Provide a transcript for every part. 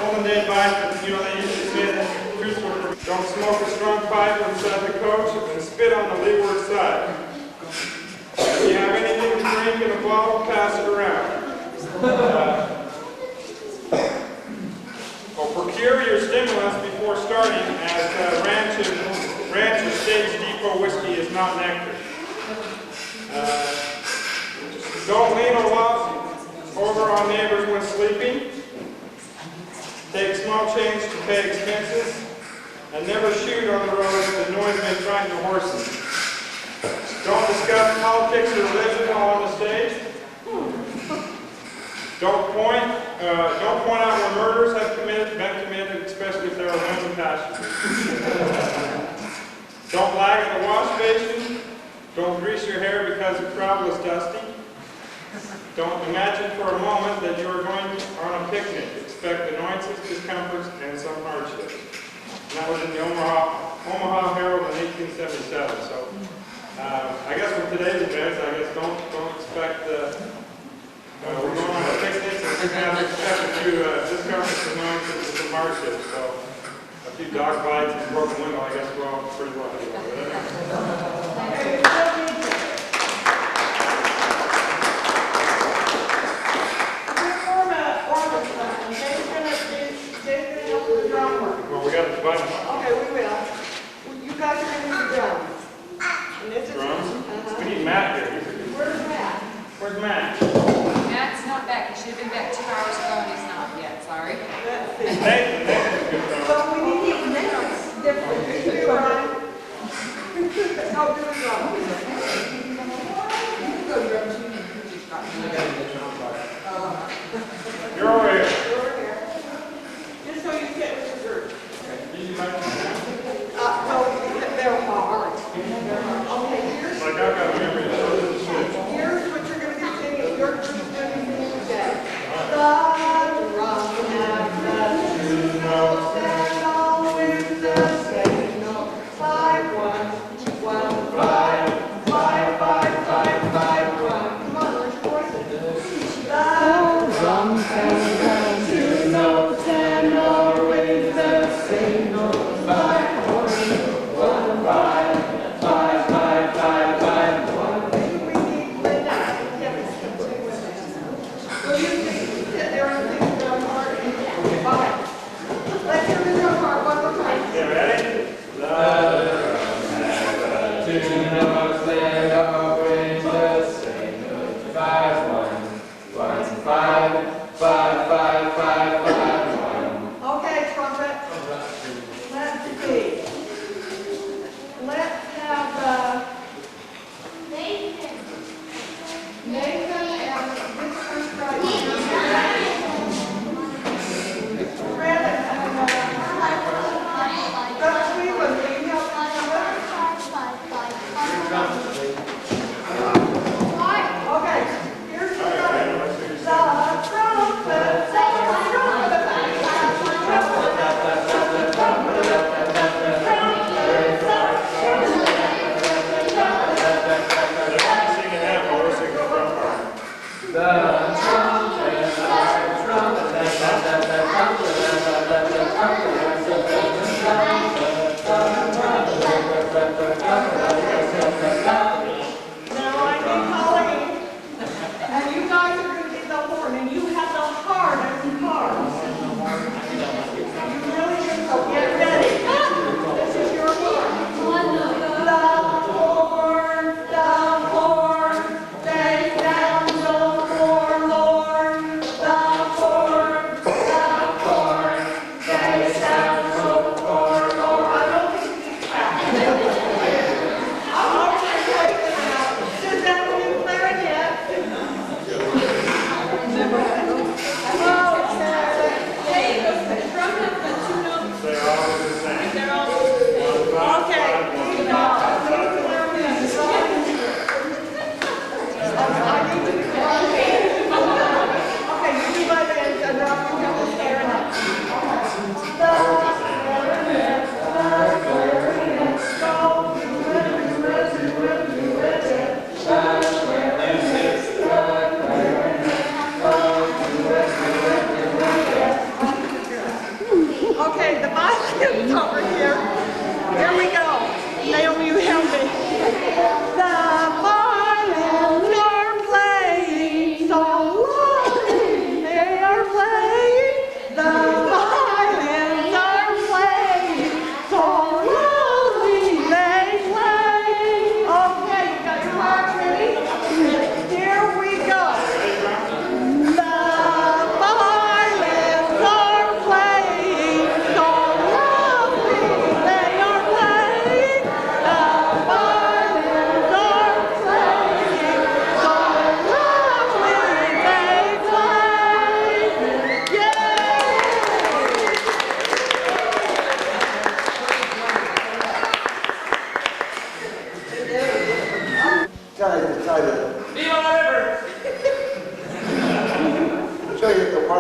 Holding dead vines, they usually say that don't smoke a strong pipe inside the coach and spit on the leeward side. If you have anything to drink in a bottle, pass it around. Procure your stimulants before starting, as Ranch or Stage Depot whiskey is not nectar. Don't lean or lounge over on neighbors when sleeping. Take small change to pay expenses. And never shoot on the road if the noise may frighten the horses. Don't discuss politics or religion while on the stage. Don't point out when murders have been committed, especially if there are women passengers. Don't lag at the wash basin. Don't grease your hair because the travel is dusty. Don't imagine for a moment that you are going on a picnic. Expect annoyances, discomforts, and some hardships. And that was in the Omaha Herald in 1877. So I guess with today's events, I guess don't expect we're going on a picnic, so we're going to expect a few discomforts, annoyances, and some hardships. So a few dog bites and broken window, I guess we're all pretty lucky. Well, we got the button. Okay, we will. You guys are going to do the drums. Drums? We need Matt here. Where's Matt? Where's Matt? Matt's not back. He should have been back 2 hours ago and he's not yet. Sorry. Let's see. Nathan's a good drum. Well, we need to make it different. You do it, Ryan. I'll do the drums. You can go drum tuning. You're over here. Over here. Just so you sit with your group. Easy mic. No, they're hard. Okay, here's Like I've got a memory of here's what you're going to be singing. Your group's going to be singing today. The drum have the 2 notes and always the same note. 5, 1, 1, 5, 5, 5, 5, 5, 1. Come on, let's voice it. The drum has the 2 notes and always the same note. 5, 1, 1, 5, 5, 5, 5, 5, 1. Maybe we need Linda and Kevin to sing with us. Will you sit there and sing the drum part? Fine. Let's hear the drum part one more time. Yeah, ready? The Two notes and always the same. 5, 1, 1, 5, 5, 5, 5, 5, 1. Okay, trumpet. Let's see. Let's have Nathan and this first guy. Randall and Dutch Cleveland, will you help us with it? Okay, here's the trumpet. The trumpet.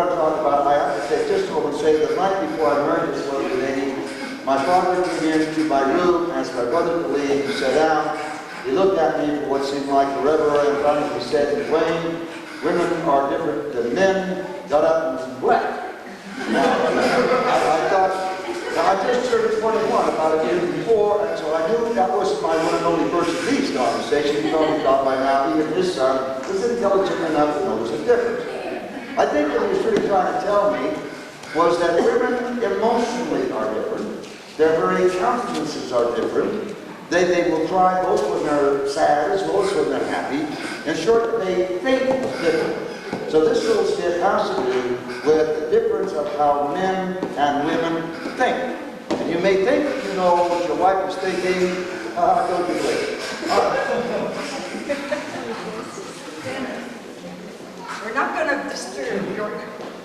want to talk about, I have to take just a moment and say the night before I learned this was the name, my father came into my room, asked my brother to leave, he sat down, he looked at me for what seemed like forever, and finally he said, Wayne, women are different than men, got up and left. I thought, now I just turned 21 about a year before, and so I knew that was my one and only person in these conversations. He probably thought by now even his son was intelligent enough to notice a difference. I think what he was really trying to tell me was that women emotionally are different. Their very countenances are different. They will cry both when they're sad as well as when they're happy. In short, they think differently. So this little skit has to do with the difference of how men and women think. And you may think you know what your wife is thinking, don't you believe? We're not going to disturb your...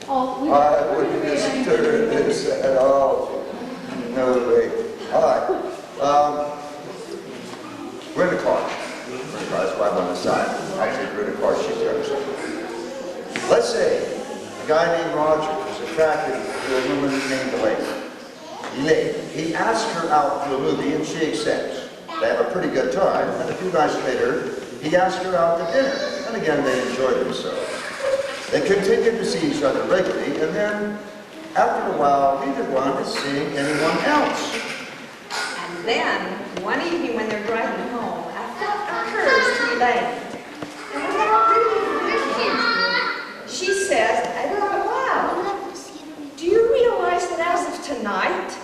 I wouldn't disturb this at all. No way. All right. We're in the car. That's why I'm on the side. Actually, we're in the car. She's the other side. Let's say a guy named Roger is attracted to a woman named Elaine. He asks her out to a movie and she accepts. They have a pretty good time, and a few nights later, he asks her out to dinner. And again, they enjoy themselves. They continue to see each other regularly, and then, after a while, neither one is seeing anyone else. And then, one evening when they're driving home, a thought occurs to Elaine. And without really thinking, she says, out loud, do you realize that as of tonight,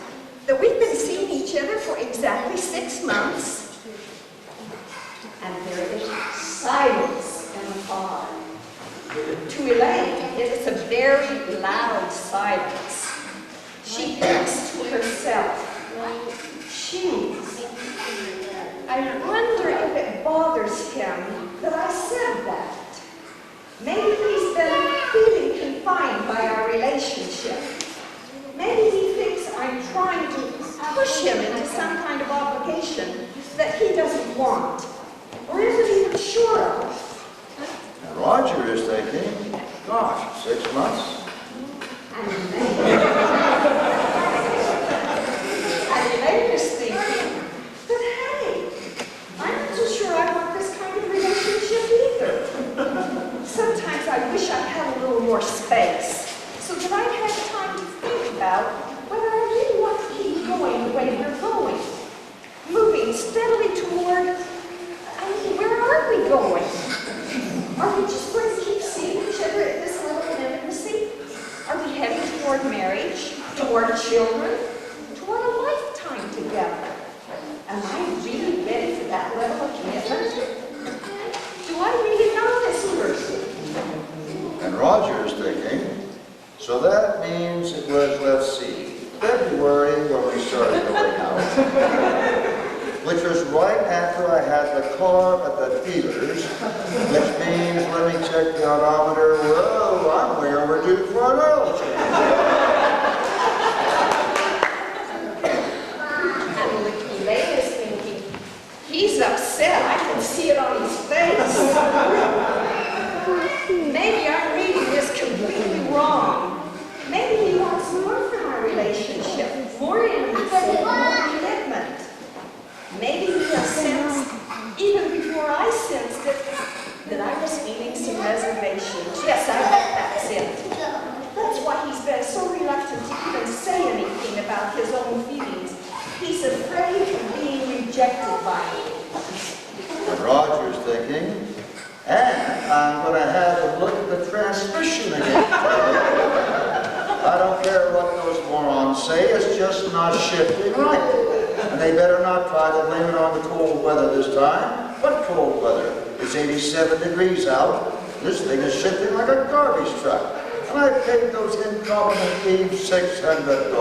that we've been seeing each other for exactly 6 months? And there is silence in the car. To Elaine, it is a very loud silence. She thinks to herself, I wonder if it bothers him that I said that. Maybe he's been feeling confined by our relationship. Maybe he thinks I'm trying to push him into some kind of obligation that he doesn't want, or isn't even sure of. And Roger is thinking, gosh, 6 months? And Elaine is thinking, but hey, I'm not so sure I want this kind of relationship either. Sometimes I wish I had a little more space, so that I'd have time to think about whether I really want to keep going the way we're going. Moving steadily toward, where are we going? Are we just going to keep seeing each other at this level of intimacy? Are we heading toward marriage, toward children, toward a lifetime together? Am I really ready for that level of commitment? Do I really know this person? And Roger is thinking, so that means it was, let's see, February when we started going out, which was right after I had the car at the dealer's, which means, let me check the odometer, whoa, I'm way overdue for an oil change. And Elaine is thinking, he's upset, I can see it on his face. Maybe I'm reading this completely wrong. Maybe he wants more from our relationship, more intimacy, more commitment. Maybe he has sensed, even before I sensed it, that I was feeling some reservation. Yes, I bet that's it. That's why he's been so reluctant to even say anything about his own feelings. He's afraid of being rejected by me. And Roger's thinking, and I'm going to have him look at the transmission again. I don't care what those morons say, it's just not shifting right. And they better not try to blame it on the cold weather this time. What cold weather? It's 87 degrees out. This thing is shifting like a garbage truck. And I paid those incompetent thieves $600.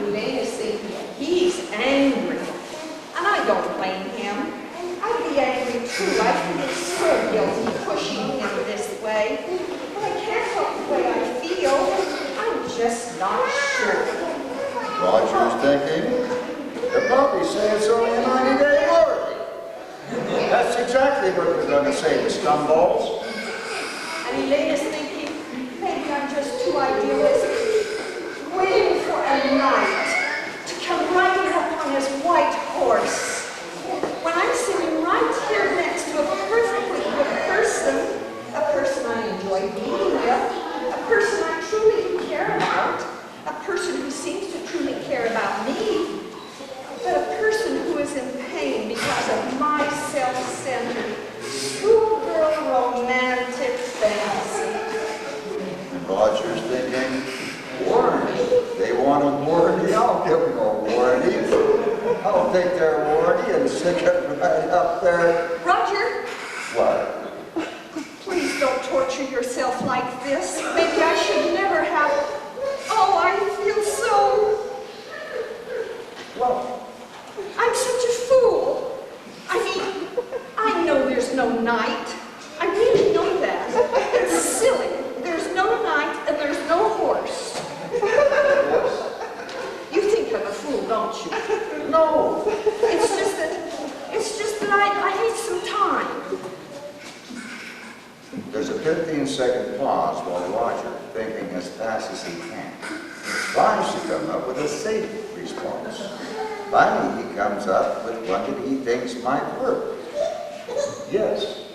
Elaine is thinking, he's angry. And I don't blame him. I'd be angry too. I feel so guilty pushing him this way. But I can't help the way I feel. I'm just not sure. Roger's thinking, they'll probably say it's only a 90-day warranty. That's exactly what we're going to say, the scumballs. And Elaine is thinking, was waiting for a knight to come riding up on his white horse. When I'm sitting right here next to a perfectly good person, a person I enjoy being with, a person I truly do care about, a person who seems to truly care about me, but a person who is in pain because of my self-centered, schoolgirl romantic fantasy. And Roger's thinking, warranty. They want a warranty, I'll give them a warranty. I'll take their warranty and stick it right up there. Roger, What? please don't torture yourself like this. Maybe I should never have. Oh, I feel so. Well, I'm such a fool. I mean, I know there's no night. I really know that. It's silly. There's no night and there's no horse. You think I'm a fool, don't you? no. It's just that I need some time. There's a 15-second pause while Roger, thinking as fast as he can, tries to come up with a safe response. Finally, he comes up with one that he thinks might work. Yes.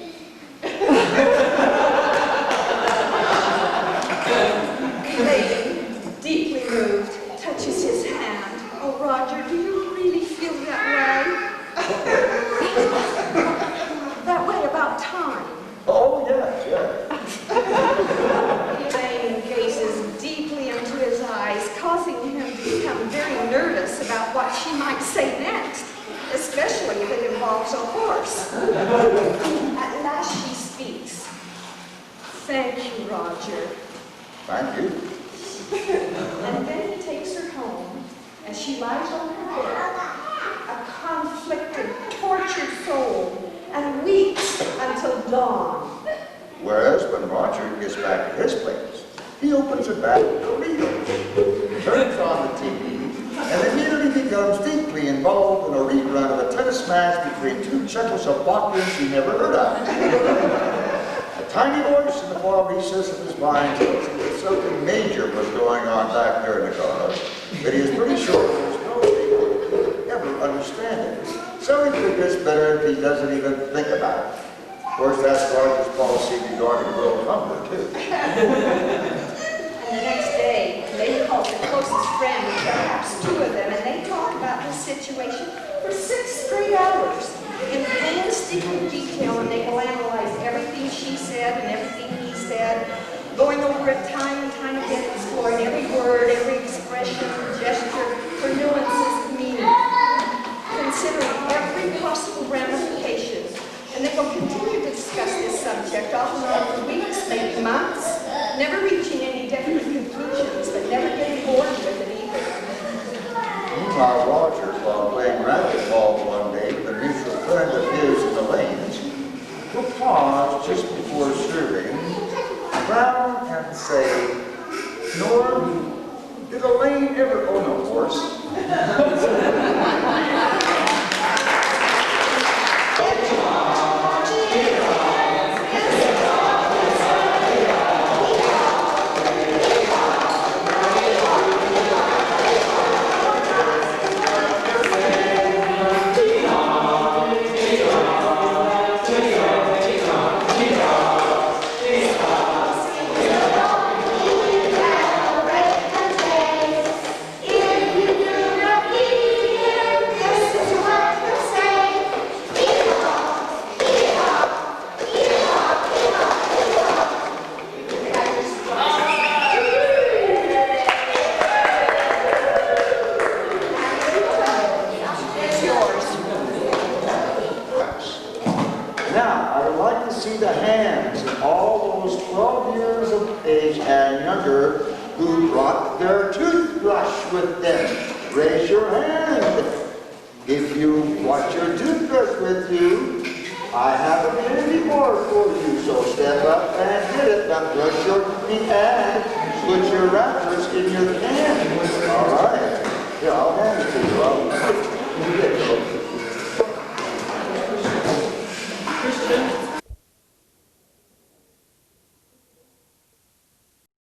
Elaine, deeply moved, touches his hand. Oh, Roger, do you really feel that way? That way about time. Oh, yes, yes. Elaine gazes deeply into his eyes, causing him to become very nervous about what she might say next, especially if it involves a horse. At last she speaks. Thank you, Roger. Thank you. And then he takes her home, and she lies on her bed, a conflicted, tortured soul, and weeps until dawn. Whereas when Roger gets back to his place, he opens a bag of Doritos, turns on the TV, and immediately becomes deeply involved in a rerun of a tennis match between two Czechoslovakians he never heard of. A tiny voice in the far recess of his mind tells him that something major was going on back there in the car, but he is pretty sure there's no way he could ever understand it. So he figures better if he doesn't even think about it. Of course, that's Roger's policy regarding world hunger, too. And the next day, Elaine calls her closest friend, perhaps two of them, and they talk about this situation for 6 straight hours in painstaking detail, and they will analyze everything she said and everything he said, going over it time and time again, exploring every word, every expression, gesture, for nuances of meaning, considering every possible ramification. And they will continue to discuss this subject, often for weeks, maybe months, never reaching any definite conclusions, but never getting bored with it either. Meanwhile, Roger, while playing racquetball one day with a mutual friend of his in the lanes, will pause just before serving, frown and say, Norm, did Elaine ever own a horse? Who brought their toothbrush with them? Raise your hand. If you brought your toothbrush with you, I haven't any more for you, so step up and get it. Now brush your teeth and put your wrappers in your can.